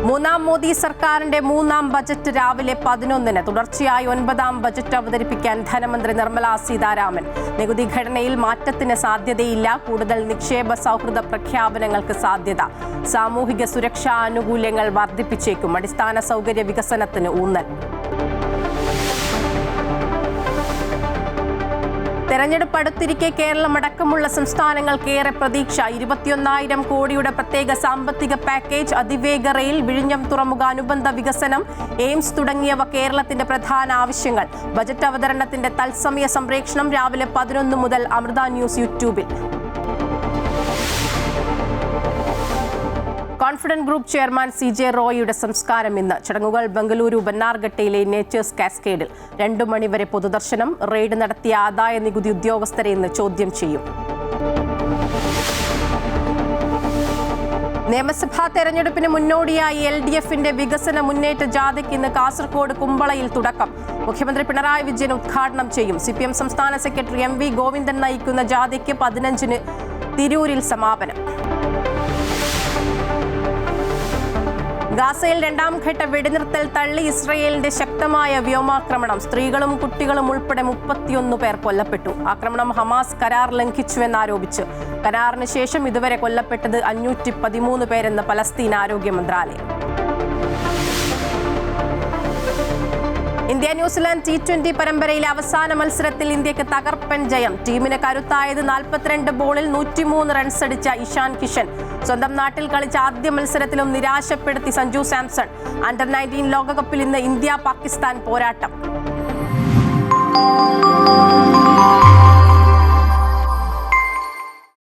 മൂന്നാം മോദി സർക്കാരിന്റെ മൂന്നാം ബജറ്റ് രാവിലെ 11-ന് തുടർച്ചയായി 9ാം ബജറ്റ് അവതരിപ്പിക്കാൻ ധനമന്ത്രി നിർമ്മല സീതാരാമൻ. നികുതി ഘടനയിൽ മാറ്റത്തിന് സാധ്യതയില്ല, കൂടുതൽ നിക്ഷേപ സൗഹൃദ പ്രഖ്യാപനങ്ങൾക്ക് സാധ്യത. സാമൂഹിക സുരക്ഷാ ആനുകൂല്യങ്ങൾ വർദ്ധിപ്പിച്ചേക്കും, അടിസ്ഥാന സൗകര്യ വികസനത്തിന് ഊന്നൽ. തെരഞ്ഞെടുപ്പ് അടുത്തിരിക്കെ കേരളമടക്കമുള്ള സംസ്ഥാനങ്ങൾക്ക് ഏറെ പ്രതീക്ഷ. 21,000 കോടിയുടെ പ്രത്യേക സാമ്പത്തിക പാക്കേജ്, അതിവേഗ റെയിൽ, വിഴിഞ്ഞം തുറമുഖ അനുബന്ധ വികസനം, എയിംസ് തുടങ്ങിയവ കേരളത്തിന്റെ പ്രധാന ആവശ്യങ്ങൾ. ബജറ്റ് അവതരണത്തിന്റെ തത്സമയ സംപ്രേഷണം രാവിലെ 11 മുതൽ അമൃത ന്യൂസ് യൂട്യൂബിൽ. കോൺഫിഡന്റ് ഗ്രൂപ്പ് ചെയർമാൻ CJ റോയിയുടെ സംസ്കാരം ഇന്ന്. ചടങ്ങുകൾ ബംഗളൂരു ബന്നാർഘട്ടയിലെ നേച്ചേഴ്സ് കാസ്കേഡിൽ. 2 മണിവരെ പൊതുദർശനം. റെയ്ഡ് നടത്തിയ ആദായ നികുതി ഉദ്യോഗസ്ഥരെ ഇന്ന് ചോദ്യം ചെയ്യും. നിയമസഭാ തെരഞ്ഞെടുപ്പിന് മുന്നോടിയായി LDFന്റെ വികസന മുന്നേറ്റ ജാഥയ്ക്ക് ഇന്ന് കാസർഗോഡ് കുമ്പളയിൽ തുടക്കം. മുഖ്യമന്ത്രി പിണറായി വിജയൻ ഉദ്ഘാടനം ചെയ്യും. CPM സംസ്ഥാന സെക്രട്ടറി MV ഗോവിന്ദൻ നയിക്കുന്ന ജാഥയ്ക്ക് 15-ന് തിരൂരിൽ സമാപനം. ഗാസയിൽ 2ാം ഘട്ട വെടിനിർത്തൽ തള്ളി ഇസ്രയേലിന്റെ ശക്തമായ വ്യോമാക്രമണം. സ്ത്രീകളും കുട്ടികളും ഉൾപ്പെടെ 31 പേർ കൊല്ലപ്പെട്ടു. ആക്രമണം ഹമാസ് കരാർ ലംഘിച്ചുവെന്നാരോപിച്ച്. കരാറിന് ശേഷം ഇതുവരെ കൊല്ലപ്പെട്ടത് 513 പേരെന്ന് പലസ്തീൻ ആരോഗ്യ മന്ത്രാലയം. ഇന്ത്യ ന്യൂസിലാൻഡ് T20 പരമ്പരയിലെ അവസാന മത്സരത്തിൽ ഇന്ത്യക്ക് തകർപ്പൻ ജയം. ടീമിന് കരുത്തായത് 42 ബോളിൽ 103 റൺസടിച്ച ഇഷാൻ കിഷൻ. സ്വന്തം നാട്ടിൽ കളിച്ച ആദ്യ മത്സരത്തിലും നിരാശപ്പെടുത്തി സഞ്ജു സാംസൺ. അണ്ടർ-19 ലോകകപ്പിൽ ഇന്ന് ഇന്ത്യ പാകിസ്ഥാൻ പോരാട്ടം.